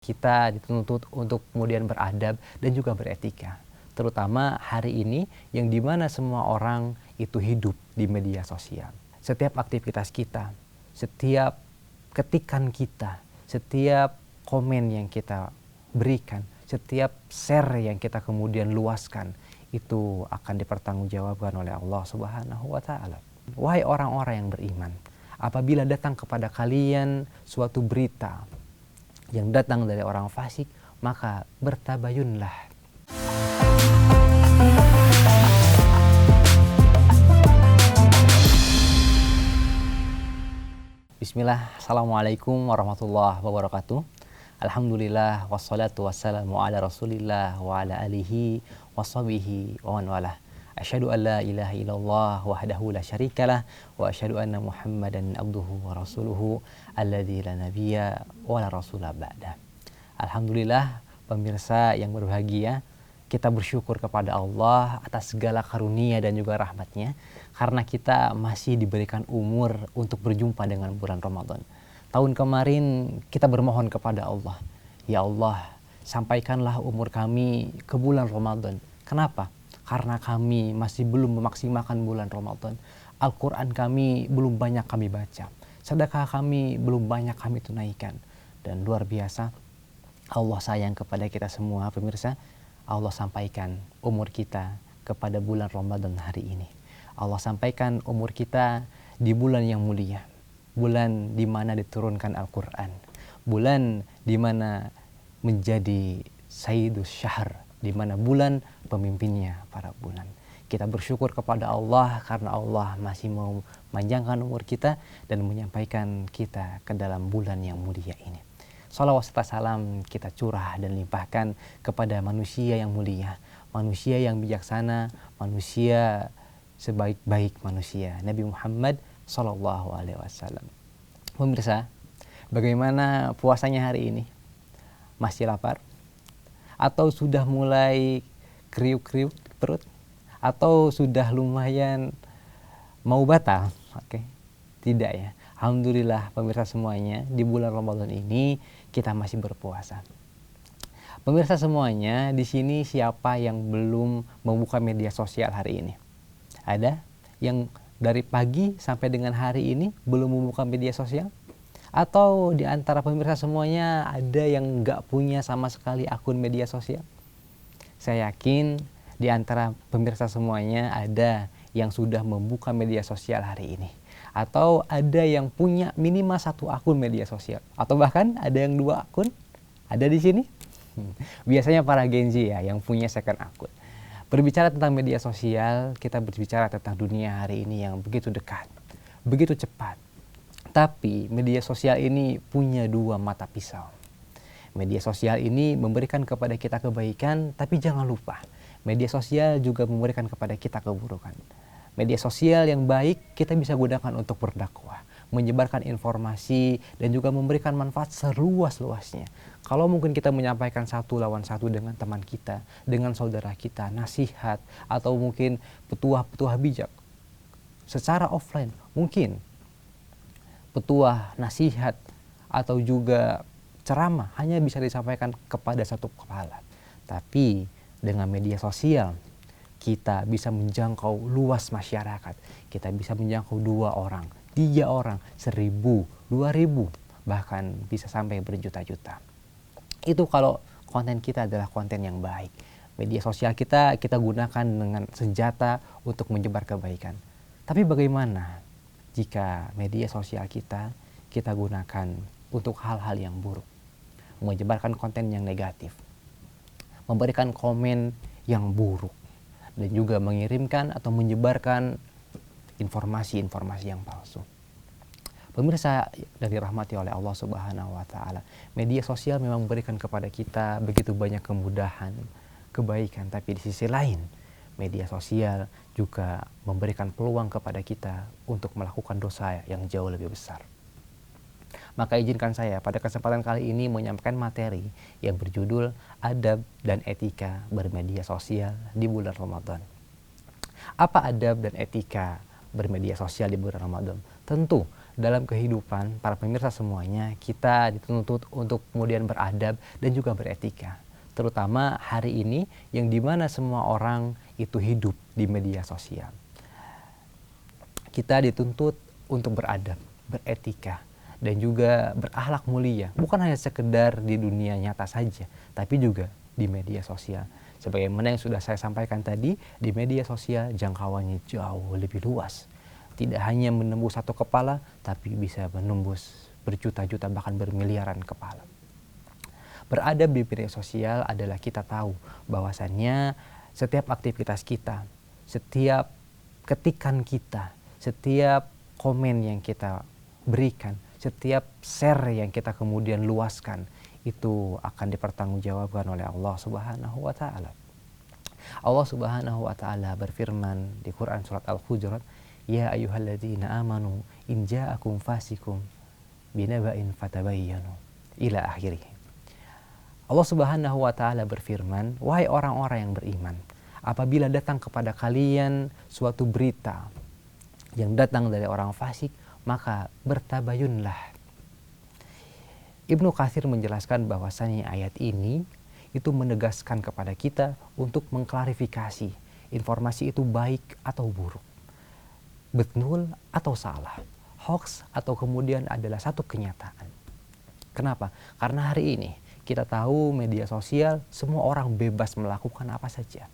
Kita dituntut untuk kemudian beradab dan juga beretika. Terutama hari ini yang dimana semua orang itu hidup di media sosial. Setiap aktivitas kita, setiap ketikan kita, setiap komen yang kita berikan, setiap share yang kita kemudian luaskan, itu akan dipertanggungjawabkan oleh Allah Subhanahu wa Ta'ala. Wahai orang-orang yang beriman, apabila datang kepada kalian suatu berita yang datang dari orang fasik, maka bertabayunlah. Bismillah, Assalamualaikum warahmatullahi wabarakatuh. Alhamdulillah, wassalatu wassalamu ala rasulillah wa ala alihi wa sahbihi wa man walah. Asyhadu an la ilaha illallah wahdahu la syarikalah wa asyhadu anna Muhammadan abduhu wa rasuluhu alladzi la nabiyya wa la rasula ba'da. Alhamdulillah, pemirsa yang berbahagia, kita bersyukur kepada Allah atas segala karunia dan juga rahmatnya karena kita masih diberikan umur untuk berjumpa dengan bulan Ramadan. Tahun kemarin kita bermohon kepada Allah, ya Allah, sampaikanlah umur kami ke bulan Ramadan. Kenapa? Karena kami masih belum memaksimalkan bulan Ramadan. Al-Quran kami belum banyak kami baca. Sedekah kami belum banyak kami tunaikan. Dan luar biasa, Allah sayang kepada kita semua pemirsa. Allah sampaikan umur kita kepada bulan Ramadan hari ini. Allah sampaikan umur kita di bulan yang mulia. Bulan di mana diturunkan Al-Quran. Bulan di mana menjadi Sayyidus Syahr, di mana bulan pemimpinnya para bulan. Kita bersyukur kepada Allah karena Allah masih mau memanjangkan umur kita dan menyampaikan kita ke dalam bulan yang mulia ini. Shalawat serta salam kita curah dan limpahkan kepada manusia yang mulia, manusia yang bijaksana, manusia sebaik-baik manusia, Nabi Muhammad Sallallahu Alaihi Wasallam. Pemirsa, bagaimana puasanya hari ini? Masih lapar? Atau sudah mulai kriuk-kriuk perut? Atau sudah lumayan mau batal? Oke. Tidak ya. Alhamdulillah pemirsa semuanya, di bulan Ramadan ini kita masih berpuasa. Pemirsa semuanya, di sini siapa yang belum membuka media sosial hari ini? Ada yang dari pagi sampai dengan hari ini belum membuka media sosial? Atau di antara pemirsa semuanya ada yang nggak punya sama sekali akun media sosial? Saya yakin di antara pemirsa semuanya ada yang sudah membuka media sosial hari ini. Atau ada yang punya minimal satu akun media sosial. Atau bahkan ada yang 2 akun. Ada di sini? Biasanya para Gen Z ya yang punya second akun. Berbicara tentang media sosial, kita berbicara tentang dunia hari ini yang begitu dekat, begitu cepat. Tapi media sosial ini punya 2 mata pisau. Media sosial ini memberikan kepada kita kebaikan, tapi jangan lupa, media sosial juga memberikan kepada kita keburukan. Media sosial yang baik kita bisa gunakan untuk berdakwah, menyebarkan informasi, dan juga memberikan manfaat seluas-luasnya. Kalau mungkin kita menyampaikan 1 lawan 1 dengan teman kita, dengan saudara kita, nasihat, atau mungkin petuah-petuah bijak secara offline, mungkin petuah, nasihat, atau juga ceramah hanya bisa disampaikan kepada 1 kepala. Tapi dengan media sosial kita bisa menjangkau luas masyarakat. Kita bisa menjangkau 2 orang, 3 orang, 1000, 2000, bahkan bisa sampai berjuta-juta. Itu kalau konten kita adalah konten yang baik. Media sosial kita gunakan dengan senjata untuk menyebar kebaikan. Tapi bagaimana jika media sosial kita gunakan untuk hal-hal yang buruk, menyebarkan konten yang negatif, memberikan komen yang buruk, dan juga mengirimkan atau menyebarkan informasi-informasi yang palsu. Pemirsa yang dirahmati oleh Allah Subhanahu wa Ta'ala, media sosial memang memberikan kepada kita begitu banyak kemudahan, kebaikan, tapi di sisi lain media sosial juga memberikan peluang kepada kita untuk melakukan dosa yang jauh lebih besar. Maka izinkan saya pada kesempatan kali ini menyampaikan materi yang berjudul Adab dan Etika Bermedia Sosial di bulan Ramadan. Apa adab dan etika bermedia sosial di bulan Ramadan? Tentu dalam kehidupan para pemirsa semuanya, kita dituntut untuk kemudian beradab dan juga beretika. Terutama hari ini yang dimana semua orang itu hidup di media sosial. Kita dituntut untuk beradab, beretika, dan juga berakhlak mulia. Bukan hanya sekedar di dunia nyata saja, tapi juga di media sosial. Sebagaimana yang sudah saya sampaikan tadi, di media sosial jangkauannya jauh lebih luas. Tidak hanya menembus satu kepala, tapi bisa menembus berjuta-juta bahkan bermiliaran kepala. Beradab di media sosial adalah kita tahu bahwasannya setiap aktivitas kita, setiap ketikan kita, setiap komen yang kita berikan, setiap share yang kita kemudian luaskan, itu akan dipertanggungjawabkan oleh Allah Subhanahu wa Ta'ala. Allah Subhanahu wa Ta'ala berfirman di Quran surat Al-Hujurat, "Ya ayyuhalladzina amanu in ja'akum fasikum binaba'in fatabayyanu." Ila akhirih. Allah Subhanahu wa Ta'ala berfirman, "Wahai orang-orang yang beriman, apabila datang kepada kalian suatu berita yang datang dari orang fasik, maka bertabayunlah." Ibnu Katsir menjelaskan bahwasannya ayat ini itu menegaskan kepada kita untuk mengklarifikasi informasi itu baik atau buruk, betul atau salah, hoax atau kemudian adalah satu kenyataan. Kenapa? Karena hari ini kita tahu media sosial semua orang bebas melakukan apa saja.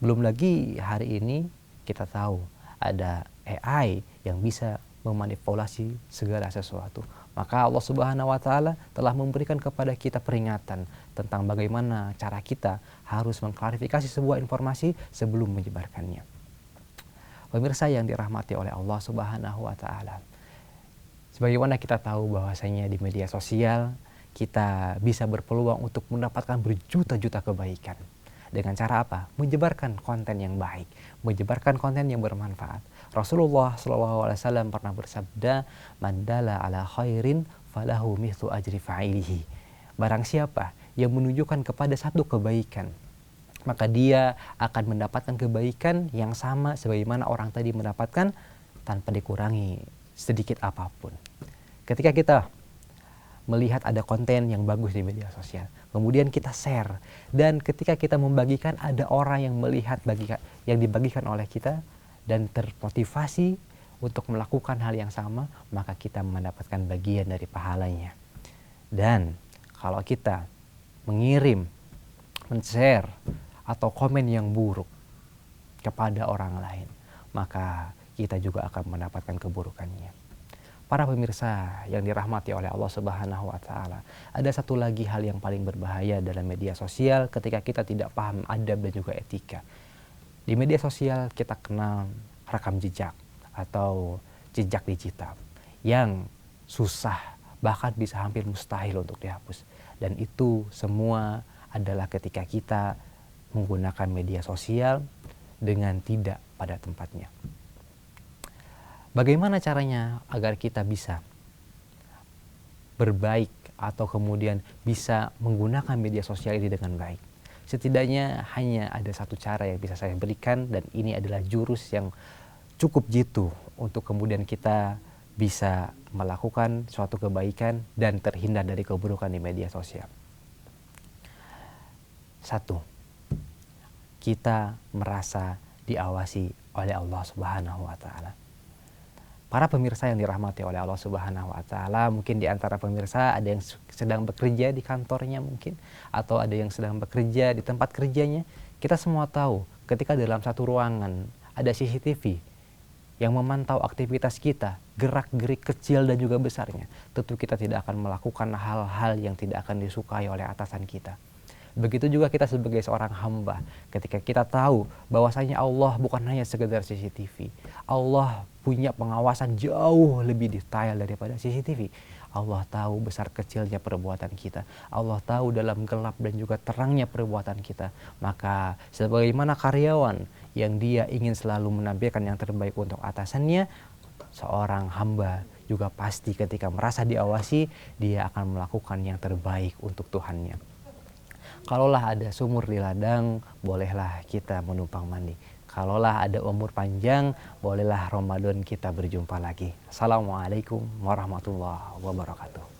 Belum lagi hari ini kita tahu ada AI yang bisa memanipulasi segala sesuatu. Maka Allah Subhanahu wa Ta'ala telah memberikan kepada kita peringatan tentang bagaimana cara kita harus mengklarifikasi sebuah informasi sebelum menyebarkannya. Pemirsa yang dirahmati oleh Allah Subhanahu wa Ta'ala, sebagaimana kita tahu bahwasanya di media sosial kita bisa berpeluang untuk mendapatkan berjuta-juta kebaikan. Dengan cara apa? Menyebarkan konten yang baik, menyebarkan konten yang bermanfaat. Rasulullah SAW pernah bersabda, "Man dalla ala khairin falahu mithlu ajri fa'ilihi." Barang siapa yang menunjukkan kepada satu kebaikan, maka dia akan mendapatkan kebaikan yang sama sebagaimana orang tadi mendapatkan tanpa dikurangi sedikit apapun. Ketika kita melihat ada konten yang bagus di media sosial, kemudian kita share, dan ketika kita membagikan ada orang yang melihat yang dibagikan oleh kita dan termotivasi untuk melakukan hal yang sama, maka kita mendapatkan bagian dari pahalanya. Dan kalau kita mengirim, men-share atau komen yang buruk kepada orang lain, maka kita juga akan mendapatkan keburukannya. Para pemirsa yang dirahmati oleh Allah Subhanahu wa Ta'ala, ada satu lagi hal yang paling berbahaya dalam media sosial ketika kita tidak paham adab dan juga etika. Di media sosial kita kenal rekam jejak atau jejak digital yang susah, bahkan bisa hampir mustahil untuk dihapus. Dan itu semua adalah ketika kita menggunakan media sosial dengan tidak pada tempatnya. Bagaimana caranya agar kita bisa berbaik atau kemudian bisa menggunakan media sosial ini dengan baik? Setidaknya hanya ada satu cara yang bisa saya berikan, dan ini adalah jurus yang cukup jitu untuk kemudian kita bisa melakukan suatu kebaikan dan terhindar dari keburukan di media sosial. 1. Kita merasa diawasi oleh Allah Subhanahu wa Ta'ala. Para pemirsa yang dirahmati oleh Allah Subhanahu wa Ta'ala, mungkin di antara pemirsa ada yang sedang bekerja di kantornya mungkin, atau ada yang sedang bekerja di tempat kerjanya. Kita semua tahu ketika dalam satu ruangan ada CCTV yang memantau aktivitas kita, gerak-gerik kecil dan juga besarnya, tentu kita tidak akan melakukan hal-hal yang tidak akan disukai oleh atasan kita. Begitu juga kita sebagai seorang hamba, ketika kita tahu bahwasanya Allah bukan hanya sekedar CCTV. Allah punya pengawasan jauh lebih detail daripada CCTV. Allah tahu besar kecilnya perbuatan kita. Allah tahu dalam gelap dan juga terangnya perbuatan kita. Maka sebagaimana karyawan yang dia ingin selalu menampilkan yang terbaik untuk atasannya, seorang hamba juga pasti ketika merasa diawasi, dia akan melakukan yang terbaik untuk Tuhannya. Kalaulah ada sumur di ladang, bolehlah kita menumpang mandi. kalaulah ada umur panjang, bolehlah Ramadan kita berjumpa lagi. Assalamualaikum warahmatullahi wabarakatuh.